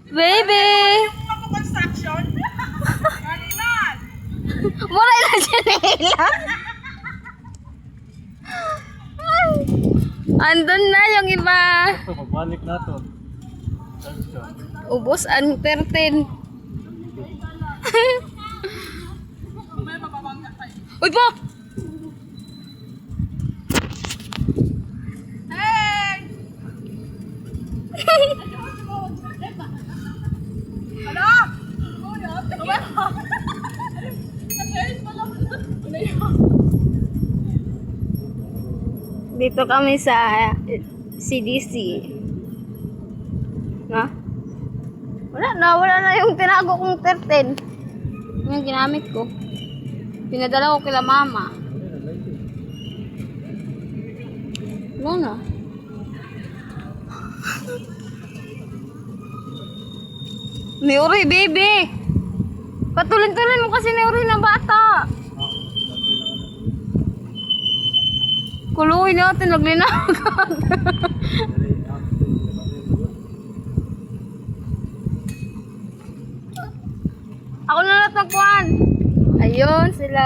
Baby! Construction? Animal! Mura na siya nila. Andun na yung iba. Ito, magbalik na to. Ubos ang 13. Uy po! Hey! Ano? Dito kami sa CDC. Na? Wala na yung tinago kong 13. Yung ginamit ko. Pinadala ko kila mama. Wala na. Neuri, baby! Patulin-tulin mo kasi Neuri na bata. Kuluhin natin, naglinagag. Ako na lahat magkuhan. Ayun sila.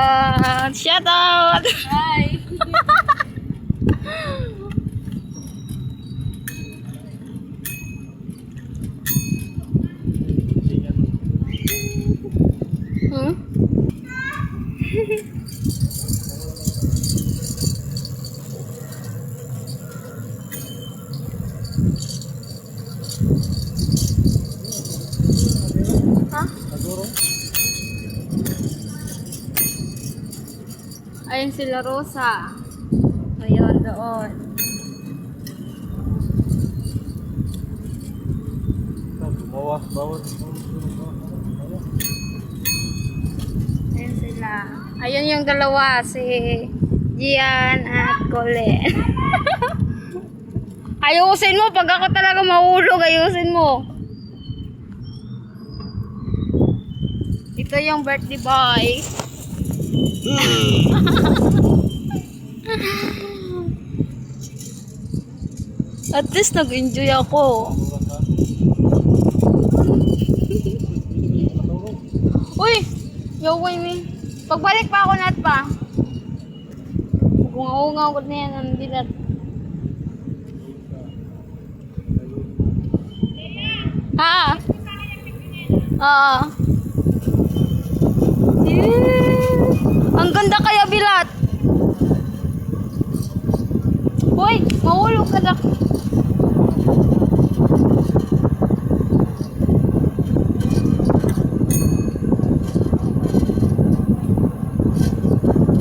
Shout out! Hi! Hmm? Ha? Ayun sila Rosa. Ayun doon. Bawas. Ayun sila. Ayun yung dalawa, si Gian at Colin. Ayusin mo, pag ako talaga mahulog, ayusin mo. Ito yung birthday boy. At least nag-enjoy ako. Uy! Yaway mi. Pagbalik pa ako nat pa. Bunga-unga ko na yan ang dilat. Ha? Oo. Ang ganda kaya bilat. Uy! Mahulog ka na.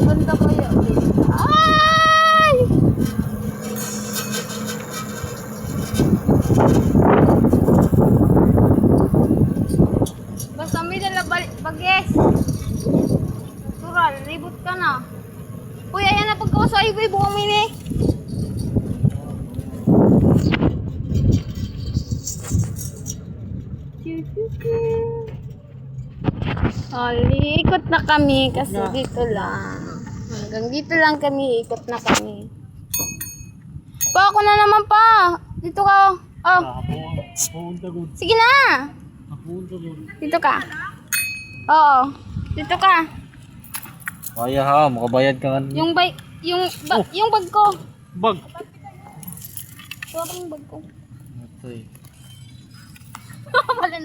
Ganda kaya. Ay! Basta may dala bagis. Natural, ribot ka na. Uy, ayan na pagkawa sa highway, buwang mini. Ikot na kami kasi dito lang. Hanggang dito lang kami, ikot na kami. Pa, ako na naman pa. Dito ka. Oh. Sige na. Dito ka. Oo. Dito ka. Kaya ha, makabayad ka nga. Yung bag, yung bag ko. Bag. Kuha ko yung bag ko. Ito eh. wala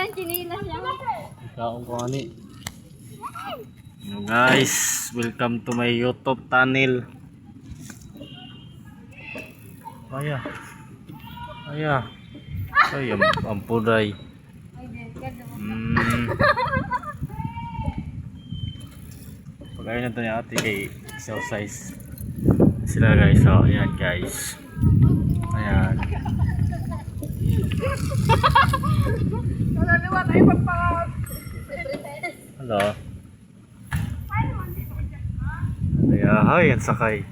nang chinilas yan. Ikaw ko ani. Hello guys, welcome to my YouTube channel. Kaya. Ay, ampuday. Pagkain na ito niya ate kay exercise sila guys. So ayan guys, ayan. Wala naman tayo pagpapag... Hello. Ayan, ayan sakay.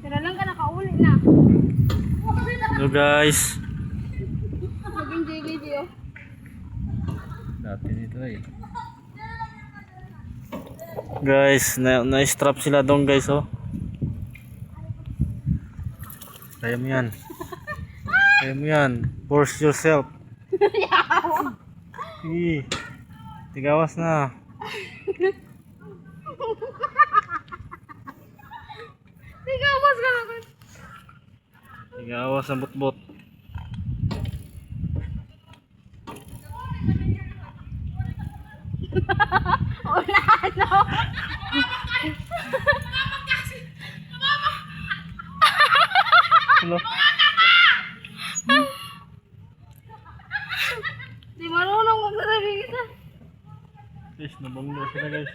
Tara lang ka, nakauli na. Hello guys. Mag-enjoy video. Dati nito eh. Guys, na-strap sila doon guys oh. Kaya mo yan. Kaya mo yan. Force yourself. Tigawas na. Tigawas ka na. Tigawas ang butbot. Hello. Di marunong magsasabi kita. Guys, nabanglo sila guys.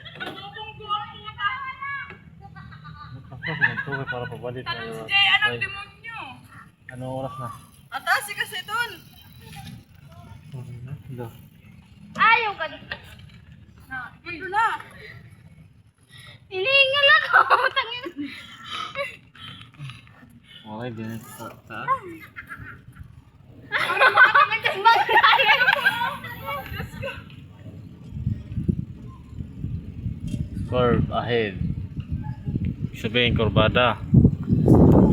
Nakapos ng tuwi para pabalit. Jay, anong demonyo? Anong oras na? Atasi kasi dun. Hello. Ayaw ka. Mundo na. Hiningal ako. Tangin. Okay, din sa taas. Curve ahead. Sabihin kurbada.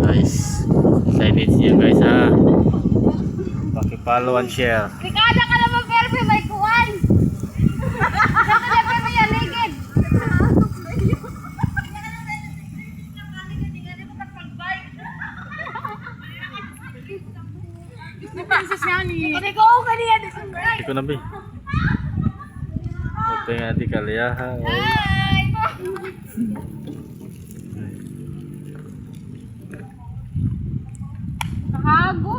Guys, excited siya guys ha. Paki-follow and share. Rikada ka naman pero may kuwan. Saan ka na may aligid? Hindi ko kaniya. Hindi ko na ba. Ope nga di kaliyaha. Ay! Nakago.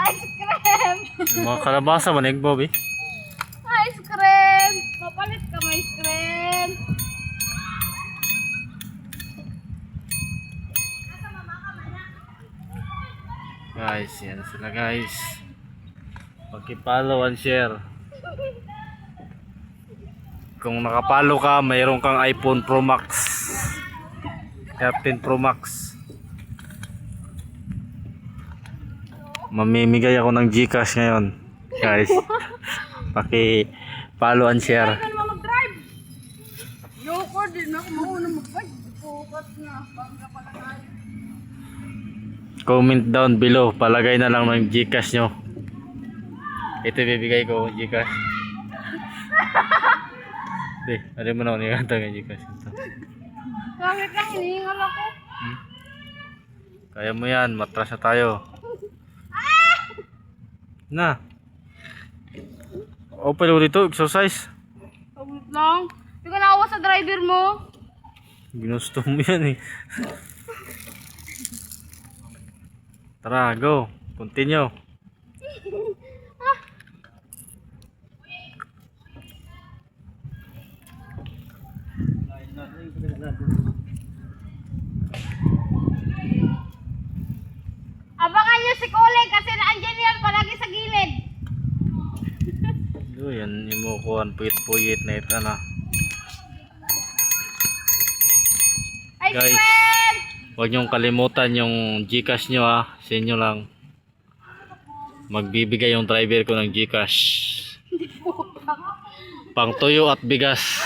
Ice cream! Mga kalabasa manig Bobby. Ice cream! Mapalit ka may ice cream! Guys, yan sila guys. Paki-follow and share. Kung nakapalo ka, mayroon kang iPhone Pro Max 13 Pro Max. Mamimigay ako ng GCash ngayon guys. Paki-follow and share. Ka naman mag-drive. Yoko, din ako mauna mag-bike. Focus na. Bangga pala tayo. Comment down below, palagay na lang ng GCash nyo. Ito bibigay ko GCash. Di, ano mo na ako niyakanta ng GCash ito. Bakit lang hinihingal ako? Kaya mo yan, matras na tayo. Na. Open ulit ito, exercise. Pagod lang. Hindi ka naawa sa driver mo. Ginusto mo yan eh. Tara, go. Continue. Abangan nyo si Kole kasi naandyan yan palagi sa gilid. Do yan, imukuhan puyit-puyit na ito na. Ice Guys. cream! Huwag niyong kalimutan yung GCash nyo ha. Sa inyo lang. Magbibigay yung driver ko ng GCash. Pang tuyo at bigas.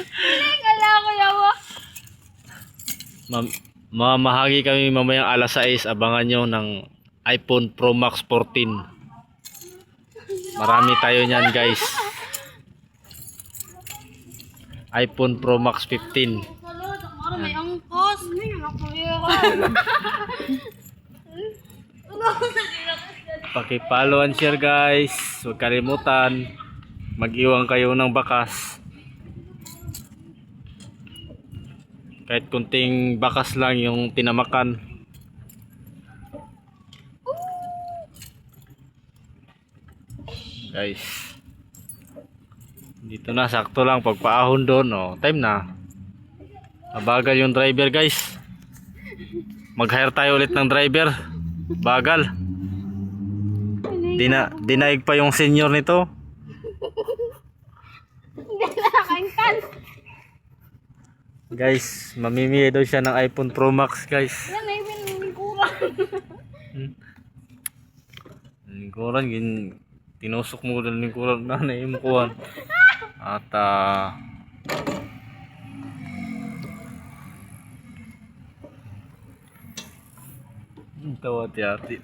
Hiningal ako yawa. Mamahagi kami mamayang alas 6. Abangan nyo ng iPhone Pro Max 14. Marami tayo nyan guys. iPhone Pro Max 15. Parang may angkos. Hindi ako Paki-follow and share guys. Huwag kalimutan. Mag-iwan kayo ng bakas. Kahit kunting bakas lang yung tinamakan. Guys. Dito na, sakto lang. Pagpaahon doon. Oh, time na. Mabagal yung driver guys. Mag-hire tayo ulit ng driver. Bagal. Dinaig pa yung senior nito. Hindi na nakainkan. Guys, mamimigay daw siya ng iPhone Pro Max guys. Yan, may win lingkuran tinusok mo ng lingkuran na naimukuhan. At tawa hati-hati.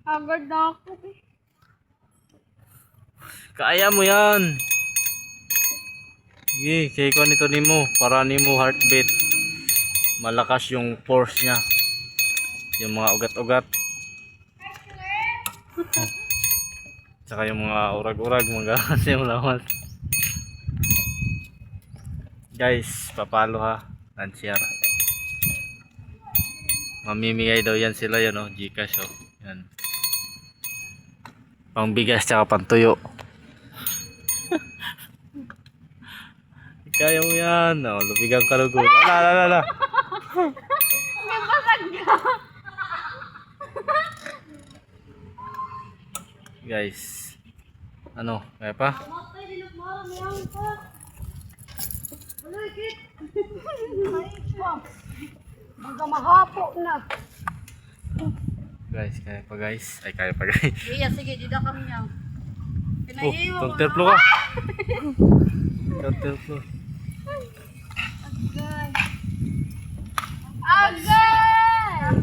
Agad na ako eh. Kaya mo yan. Sige, kaya ko nito nimo para nimo heartbeat. Malakas yung force niya. Yung mga ugat-ugat. Tsaka yung mga urag-urag, magakas yung lawas. Guys, papalo ha. And share. Mamimigay daw yan sila yan, oh, Gcash, oh. Yan. Pangbigas tsaka pantuyo. Kaya mo yan. Oh, lubigang kalugod. Ala. May basag ka. Guys. Ano? Kaya pa? Hanggang mahapo na. Guys, kaya pa guys. Ay, kaya pa guys. Iya, sige, dida kami niya. Oh, counterflow ka. Counterflow. Agad!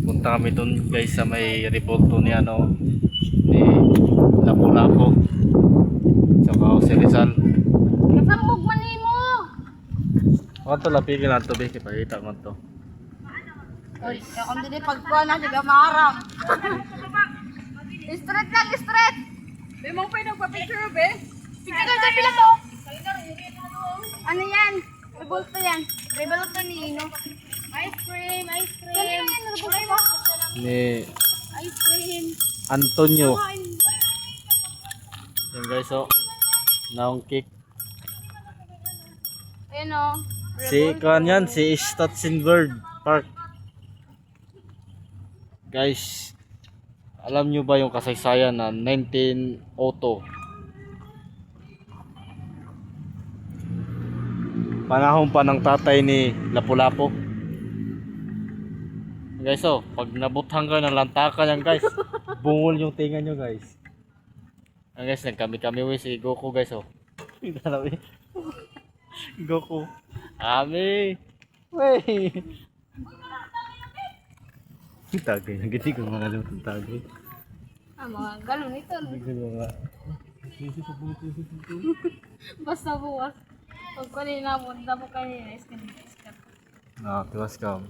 Punta kami dun guys sa may revolto ni ano. Ni Lapu-Lapu. Tsaka Jose Rizal. Kasambog man mo. Kanto lapigin lang ito, Beki. Pakita ko ito. Oy, kaya kung dili pagkuha na, di ba maharang? Straight lang, straight. Di mo pa nagpa-picture, be? Picture ka pila to. Ano yan? Revolto yan. Revolto ni Ino. Ice cream, ice cream. Kanino yan? Revolto? Ni Ice cream. Antonio. Yan guys, oh. Naong cake. Ayun o. Si kanyan, si Stotzenberg Park. Guys, alam nyo ba yung kasaysayan na 1902? Panahon pa ng tatay ni Lapu-Lapu. Guys, oh, pag nabuthang ka ng lantakan yan guys, bungol yung tinga nyo guys. Ayan guys, nagkami-kami si Goku guys, oh. Goku. Ami. Wey. Tagay, nagiti ko mga lutong tagay. Mga galon ito. Basta bukas. Pag kanina mo, dapat kanina. Tiwas ka.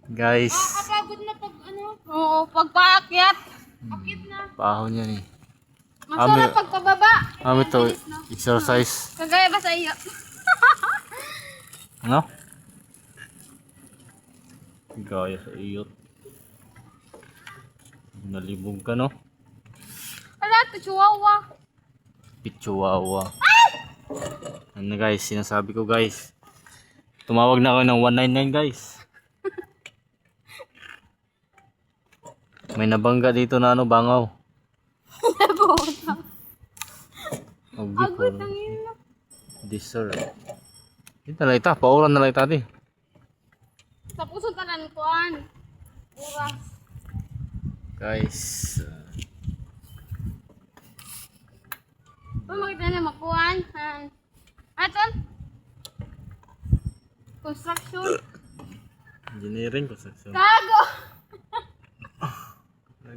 Guys. Nakakapagod na pag ano? Oo, pagpaakyat. Akit na. Pahon yan eh. Masarap pagpababa. Ami to, exercise. Kagaya ba sa iyo? Ano? Gaya sa iyot. Nalibog ka, no? Hala, ito chihuahua. Pichuwawa. Ano guys, sinasabi ko guys. Tumawag na ako ng 199 guys. May nabangga dito na ano, bangaw. Agad ang ino. Dessert. Dito na ita, pauran na lang ita di. Sa puso tanan kuan. Oras. Guys. Makita na makuan. Aton. Construction. Engineering construction. Gago.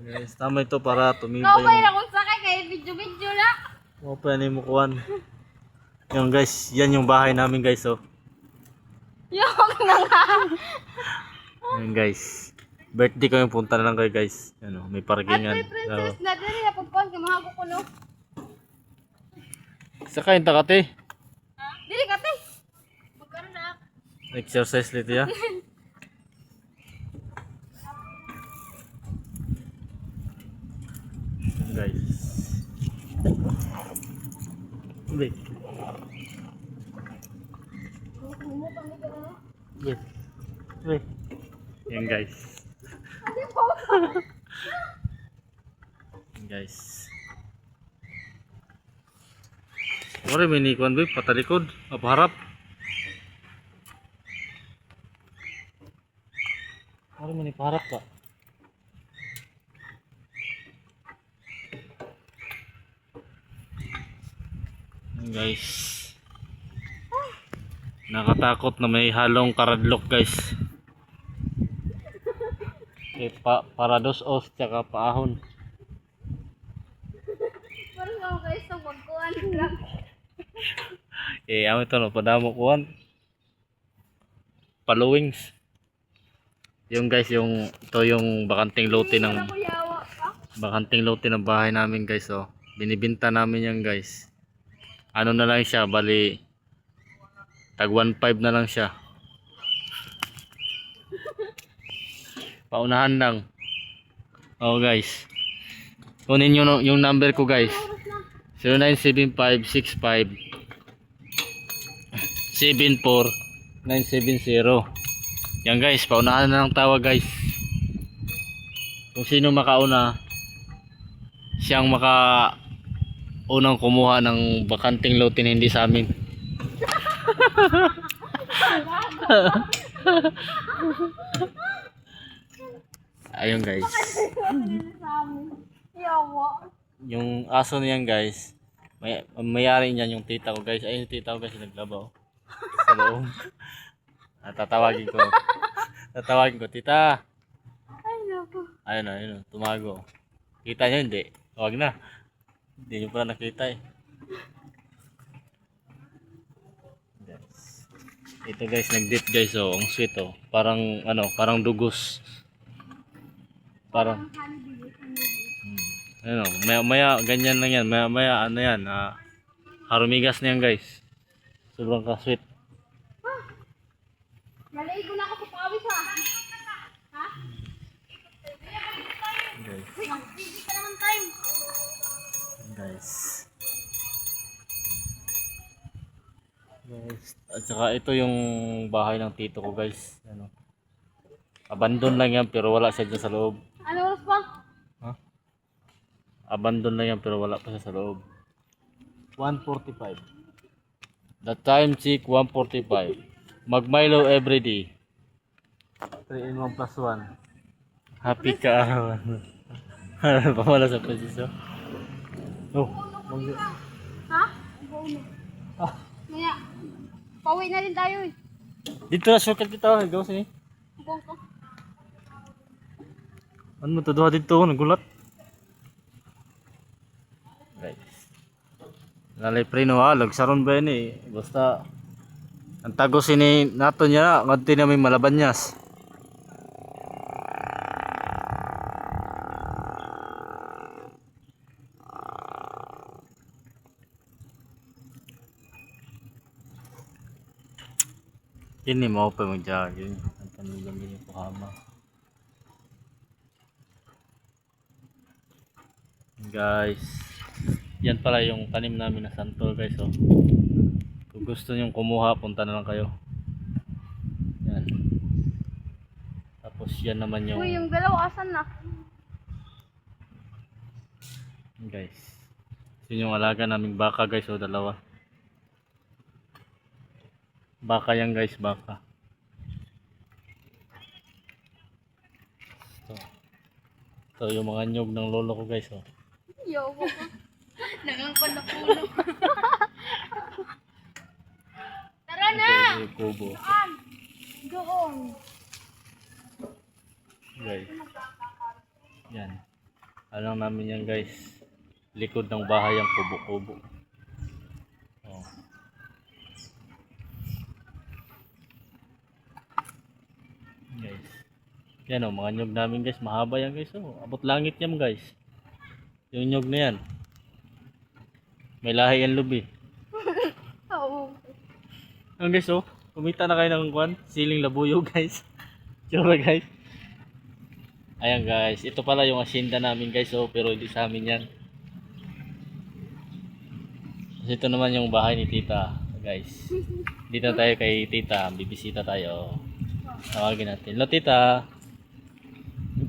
Guys, tama ito para tumiba Kapay yung... na kung sakay kay video-video na. Open ni mukuan. Yung guys, yan yung bahay namin guys, oh. Yung na nga. Yan guys. Birthday ko yung punta na lang kayo guys. Ano, may At parkingan. may princess na diri na pagkuan kay mga kuno. Saka yung takate. Dili kate. Magkaroon na. Exercise lito ya. Guys. Wait. Wait. Wait. Yan guys. Yan guys. Ore may nikuan ba patalikod, paharap. Ano man ipaharap ka? Ayan, guys. Nakatakot na may halong karadlok guys. Para dos os tsaka paahon. Parang ako guys sa magkuhan lang. Amo ito no, padamo kuhan. Paluwings. Yung guys, ito yung bakanting lote ng Kuyawa ka. bakanting lote ng bahay namin guys oh. Binibinta namin yan guys. Ano na lang siya, bali tag 1.5 na lang siya. Paunahan lang. Oh guys. Kunin nyo yung number ko guys. 097565 74970. Yan guys, paunahan na lang tawag guys. Kung sino makauna, siyang unang kumuha ng bakanting lote na hindi sa amin. Ayun guys. Yawa. Yung aso niyan guys, mayari niyan yung tita ko guys. Ayun yung tita ko guys, naglabaw sa loob. Tatawagin ko. Tita. Ay, naku. Ayun, tumago. Kita niyo hindi? Huwag na. Hindi niyo pala nakita eh. Guys. Ito guys, nag-dip guys oh, ang sweet oh. Parang dugos. Parang ayun oh, maya ganyan lang yan. Maya ano yan, harumigas na yan guys. Sobrang ka-sweet. Naligo na ako sa pawis ha. Ha? Guys. Hindi ka naman time. Guys. At saka ito yung bahay ng tito ko guys. Ano? Abandon lang yan pero wala siya dyan sa loob. Ano oras pa? Ha? Abandon lang yan pero wala pa siya sa loob. 1:45. The time check 1:45. Mag-Milo everyday. 3 in 1 plus 1. Happy ka arawan. Pamala sa posisyon. Oh, Ha? Bono. Maya. Pauwi na rin tayo eh. dito na shortcut kita. Ikaw sini. Go ko. Ano mo to duha dito? Nagulat. Guys. Lalay preno ha. Lagsaron ba yun eh. Basta ang tago sini nato niya. Ngadti na may malabanyas. Ini mau pa mag-jogging. Ang panigami niyo po hama. Guys, yan pala yung tanim namin na santol guys oh. Kung gusto niyo kumuha, punta na lang kayo. Yan. Tapos yan naman yung Uy, yung dalawa asan na? guys. Yun yung alaga naming baka guys oh, dalawa. Baka yan guys, baka. Ito yung mga nyog ng lolo ko guys oh. Yawa ko. Nangangpan na puno. Tara na! Ito yung kubo Doon. guys. Yan. Alam namin yan guys. Likod ng bahay ang kubo-kubo. Oh. Guys. Yan oh, mga nyog namin guys. Mahaba yan guys oh. Abot langit yan guys. Yung nyog na yan. May lahi yan lubi. Oo. Ang guys oh. Kumita na kayo ng siling labuyo guys. Tsura guys. Ayan guys. Ito pala yung asinda namin guys oh. Pero hindi sa amin yan. Ito naman yung bahay ni tita guys. Dito tayo kay tita. Bibisita tayo. Tawagin natin. Hello tita.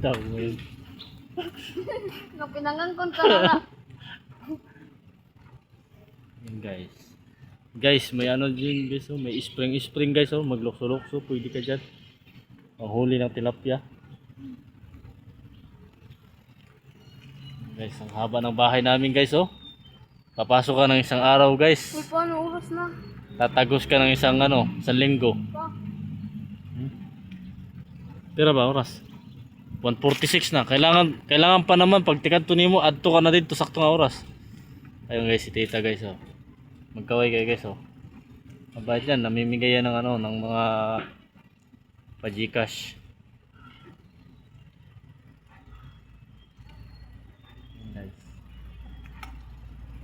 Tawag mo yun. Nung pinangangkon ka na. Yan guys. Guys, may ano din guys oh. May spring guys oh. Maglukso-lukso. Pwede ka dyan. Ang huli ng tilapia. Guys, ang haba ng bahay namin guys oh. Papasok ka ng isang araw guys. Uy, paano oras na? Tatagos ka ng isang isang linggo. Pa. Tira ba oras? 1:46 na. Kailangan pa naman pag tikanto nimo adto ka na dito sakto nga oras. Ayun guys, si tita guys oh. Magkaway kayo guys oh. Mabait yan, namimigay yan ng ng mga pa-Gcash.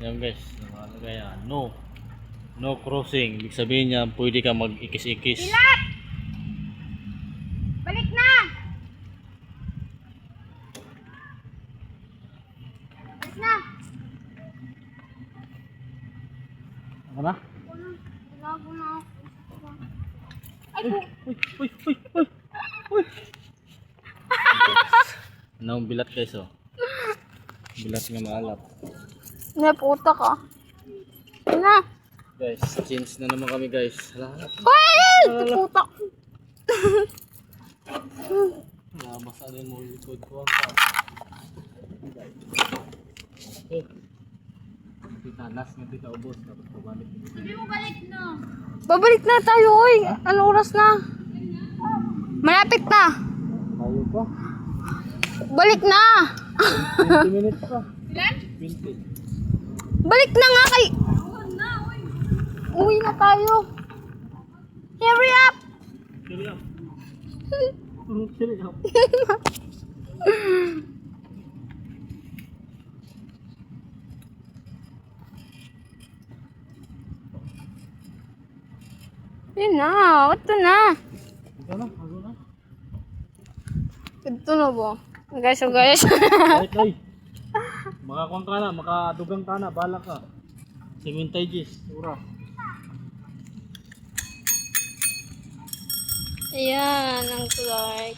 Ayan guys, ano kaya? No crossing. Ibig sabihin niya, pwede ka mag-ikis-ikis. Pilat! Balik na! Balik na! Ano na? Gago na ako. Ay, Uy! Anong bilat guys oh. Bilat nga maalat. naputa ka. Na! Guys, change na naman kami guys. Ay! Naputa! Masanin mo yung likod ko ang pa. Okay. Tita, last nga tita ubos. Tapos pabalik. Babalik na tayo, oy! Ano oras na? Malapit na! Tayo pa. Balik na! 20 minutes pa. Ilan? 20. Balik na nga kay... Uwi na tayo. Hurry up! Hurry up. Hurry up. Yun na, ito na. Ito na, ako na. Ito na ba? Guys, so guys. Kahit ay. Makakuang ka na, makadugang ka na, bala ka. 70 Gs, ura. Ayan, ang Clark.